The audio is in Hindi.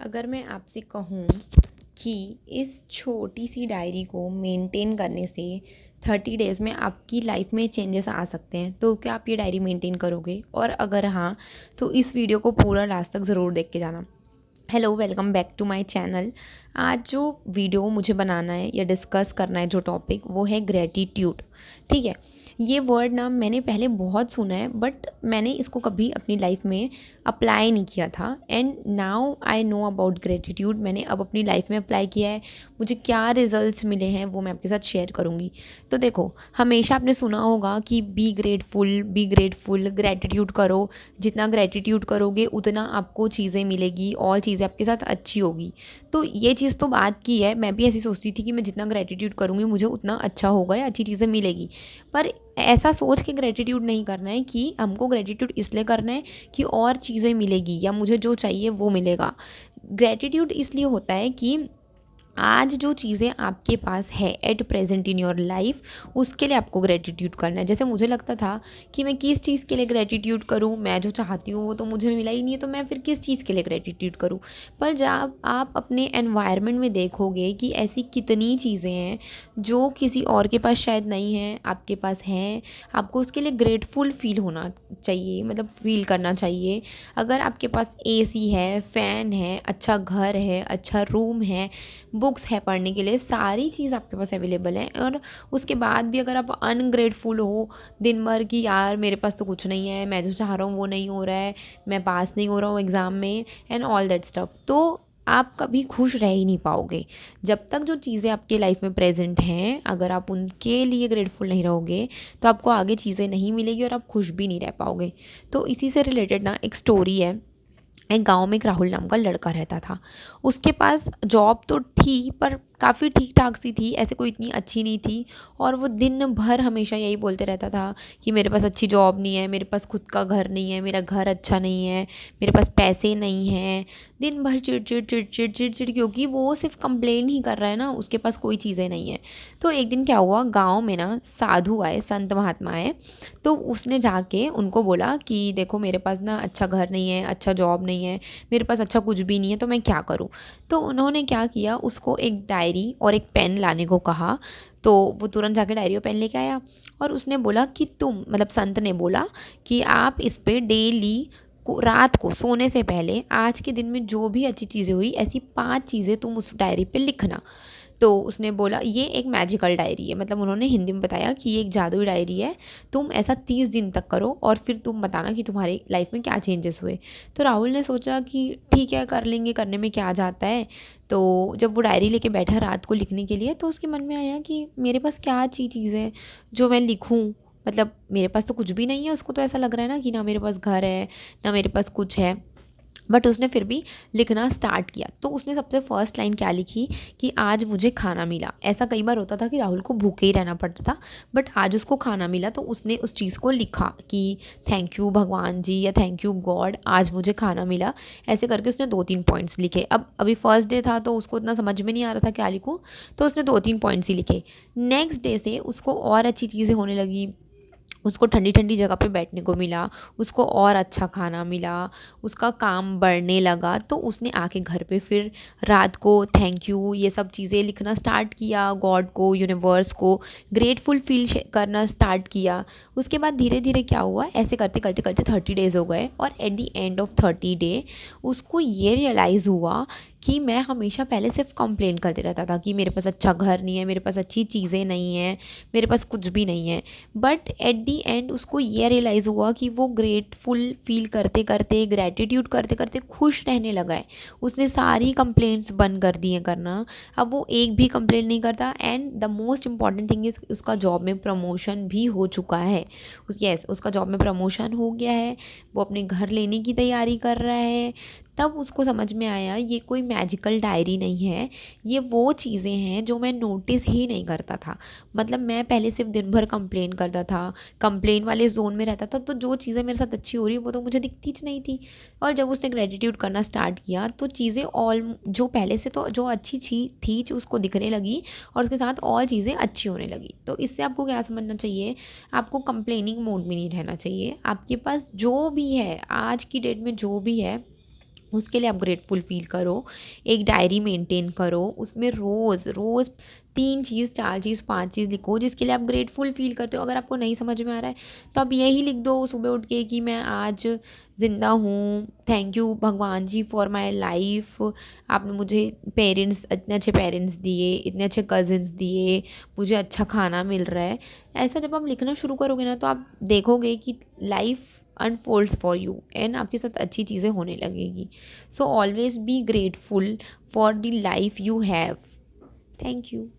अगर मैं आपसे कहूँ कि इस छोटी सी डायरी को मेंटेन करने से 30 डेज़ में आपकी लाइफ में चेंजेस आ सकते हैं, तो क्या आप ये डायरी मेंटेन करोगे? और अगर हाँ, तो इस वीडियो को पूरा लास्ट तक ज़रूर देख के जाना। Hello, welcome back to my channel. आज जो वीडियो मुझे बनाना है या डिस्कस करना है जो टॉपिक, वो है ग्रैटिट्यूड। ठीक है। ये वर्ड ना मैंने पहले बहुत सुना है, बट मैंने इसको कभी अपनी लाइफ में अप्लाई नहीं किया था। And now I know about gratitude. मैंने अब अपनी लाइफ में अप्लाई किया है। मुझे क्या रिजल्ट्स मिले हैं वो मैं आपके साथ शेयर करूँगी। तो देखो, हमेशा आपने सुना होगा कि बी ग्रेटफुल, ग्रेटिट्यूड करो। जितना ग्रेटिट्यूड करोगे उतना आपको चीज़ें मिलेगी और चीज़ें आपके साथ अच्छी होगी। तो ये चीज़ तो बात की है, मैं भी ऐसी सोचती थी कि मैं जितना ग्रेटिट्यूड करूँगी मुझे उतना अच्छा होगा या अच्छी चीज़ें मिलेगी। पर ऐसा सोच के ग्रेटिट्यूड नहीं करना है कि हमको ग्रेटिट्यूड इसलिए करना है कि और चीज़ें मिलेगी या मुझे जो चाहिए वो मिलेगा। ग्रेटिट्यूड इसलिए होता है कि आज जो चीज़ें आपके पास है at present in your life, उसके लिए आपको ग्रेटिट्यूड करना है। जैसे मुझे लगता था कि मैं किस चीज़ के लिए ग्रेटिट्यूड करूँ, मैं जो चाहती हूँ वो तो मुझे मिला ही नहीं है, तो मैं फिर किस चीज़ के लिए ग्रेटिट्यूड करूँ। पर जब आप अपने एनवायरनमेंट में देखोगे कि ऐसी कितनी चीज़ें हैं जो किसी और के पास शायद नहीं है, आपके पास हैं, आपको उसके लिए ग्रेटफुल फील होना चाहिए, मतलब फील करना चाहिए। अगर आपके पास एसी है, फ़ैन है, अच्छा घर है, अच्छा रूम है, बुक्स है पढ़ने के लिए, सारी चीज़ आपके पास अवेलेबल है, और उसके बाद भी अगर आप अनग्रेटफुल हो दिन भर कि यार मेरे पास तो कुछ नहीं है, मैं जो चाह रहा हूँ वो नहीं हो रहा है, मैं पास नहीं हो रहा हूँ एग्ज़ाम में एंड ऑल दैट स्टफ, तो आप कभी खुश रह ही नहीं पाओगे। जब तक जो चीज़ें आपके लाइफ में प्रेजेंट हैं, अगर आप उनके लिए ग्रेटफुल नहीं रहोगे तो आपको आगे चीज़ें नहीं मिलेगी और आप खुश भी नहीं रह पाओगे। तो इसी से रिलेटेड ना एक स्टोरी है। एक गाँव में एक राहुल नाम का लड़का रहता था। उसके पास जॉब तो थी, पर काफ़ी ठीक-ठाक सी थी, ऐसे कोई इतनी अच्छी नहीं थी। और वो दिन भर हमेशा यही बोलते रहता था कि मेरे पास अच्छी जॉब नहीं है, मेरे पास खुद का घर नहीं है, मेरा घर अच्छा नहीं है, मेरे पास पैसे नहीं हैं। दिन भर चिड़-चिड़, चिड़-चिड़, चिड़-चिड़, क्योंकि वो सिर्फ़ कंप्लेन ही कर रहा है ना, उसके पास कोई चीज़ें नहीं है। तो एक दिन क्या हुआ, गाँव में ना साधु आए, संत महात्मा आए। तो उसने जाके उनको बोला कि देखो मेरे पास ना अच्छा घर नहीं है, अच्छा जॉब नहीं है, मेरे पास अच्छा कुछ भी नहीं है, तो मैं क्या करूँ? तो उन्होंने क्या किया, उसको एक डायरी और एक पेन लाने को कहा। तो वो तुरंत जाके डायरी और पेन लेके आया और उसने बोला कि तुम, मतलब संत ने बोला कि आप इस पे डेली को रात को सोने से पहले आज के दिन में जो भी अच्छी चीज़ें हुई, ऐसी 5 चीज़ें तुम उस डायरी पे लिखना। तो उसने बोला ये एक मैजिकल डायरी है, मतलब उन्होंने हिंदी में बताया कि ये एक जादुई डायरी है, तुम ऐसा 30 दिन तक करो और फिर तुम बताना कि तुम्हारी लाइफ में क्या चेंजेस हुए। तो राहुल ने सोचा कि ठीक है, कर लेंगे, करने में क्या जाता है। तो जब वो डायरी लेके बैठा रात को लिखने के लिए, तो उसके मन में आया कि मेरे पास क्या अच्छी चीज़ है जो मैं लिखूँ। मतलब मेरे पास तो कुछ भी नहीं है, उसको तो ऐसा लग रहा है ना कि ना मेरे पास घर है, ना मेरे पास कुछ है। बट उसने फिर भी लिखना स्टार्ट किया। तो उसने सबसे फर्स्ट लाइन क्या लिखी कि आज मुझे खाना मिला। ऐसा कई बार होता था कि राहुल को भूखे ही रहना पड़ता था, बट आज उसको खाना मिला, तो उसने उस चीज़ को लिखा कि थैंक यू भगवान जी या थैंक यू गॉड, आज मुझे खाना मिला। ऐसे करके उसने 2-3 पॉइंट्स लिखे। अब अभी फर्स्ट डे था तो उसको इतना समझ में नहीं आ रहा था क्या लिखूँ, तो उसने 2-3 पॉइंट्स ही लिखे। नेक्स्ट डे से उसको और अच्छी चीज़ें होने लगी, उसको ठंडी-ठंडी जगह पे बैठने को मिला, उसको और अच्छा खाना मिला, उसका काम बढ़ने लगा। तो उसने आके घर पे फिर रात को थैंक यू ये सब चीज़ें लिखना स्टार्ट किया, गॉड को, यूनिवर्स को ग्रेटफुल फ़ील करना स्टार्ट किया। उसके बाद धीरे-धीरे क्या हुआ, ऐसे करते-करते 30 डेज़ हो गए और at the end of 30 day उसको ये रियलाइज़ हुआ कि मैं हमेशा पहले सिर्फ़ कंप्लेन करते रहता था कि मेरे पास अच्छा घर नहीं है, मेरे पास अच्छी चीज़ें नहीं हैं, मेरे पास कुछ भी नहीं है। बट एट दी एंड उसको ये रियलाइज़ हुआ कि वो ग्रेटफुल फील करते करते, ग्रैटिट्यूड करते करते खुश रहने लगा है। उसने सारी कंप्लेंट्स बंद कर दी हैं करना। अब वो एक भी कंप्लेंट नहीं करता। And the most important thing is उसका जॉब में प्रमोशन भी हो चुका है। उसका जॉब में प्रमोशन हो गया है, वो अपने घर लेने की तैयारी कर रहा है। तब उसको समझ में आया ये कोई मैजिकल डायरी नहीं है, ये वो चीज़ें हैं जो मैं नोटिस ही नहीं करता था। मतलब मैं पहले सिर्फ दिन भर कंप्लेन करता था, कंप्लेन वाले ज़ोन में रहता था, तो जो चीज़ें मेरे साथ अच्छी हो रही वो तो मुझे दिखती ज नहीं थी। और जब उसने ग्रेटिट्यूड करना स्टार्ट किया तो चीज़ें ऑल जो पहले से तो जो अच्छी थी जो उसको दिखने लगी, और उसके साथ और चीज़ें अच्छी होने लगी। तो इससे आपको क्या समझना चाहिए, आपको कंप्लेनिंग मोड में नहीं रहना चाहिए। आपके पास जो भी है आज की डेट में, जो भी है उसके लिए आप ग्रेटफुल फील करो। एक डायरी मेंटेन करो, उसमें रोज़ रोज़ 3 चीज़, 4 चीज़, 5 चीज़ लिखो जिसके लिए आप ग्रेटफुल फील करते हो। अगर आपको नहीं समझ में आ रहा है तो आप यही लिख दो सुबह उठ के कि मैं आज ज़िंदा हूँ, थैंक यू भगवान जी फॉर माय लाइफ, आपने मुझे पेरेंट्स, इतने अच्छे पेरेंट्स दिए, इतने अच्छे कज़िन्स दिए, मुझे अच्छा खाना मिल रहा है। ऐसा जब आप लिखना शुरू करोगे ना तो आप देखोगे कि life unfolds for you and आपके साथ अच्छी चीज़ें होने लगेगी। So always be grateful for the life you have. Thank you.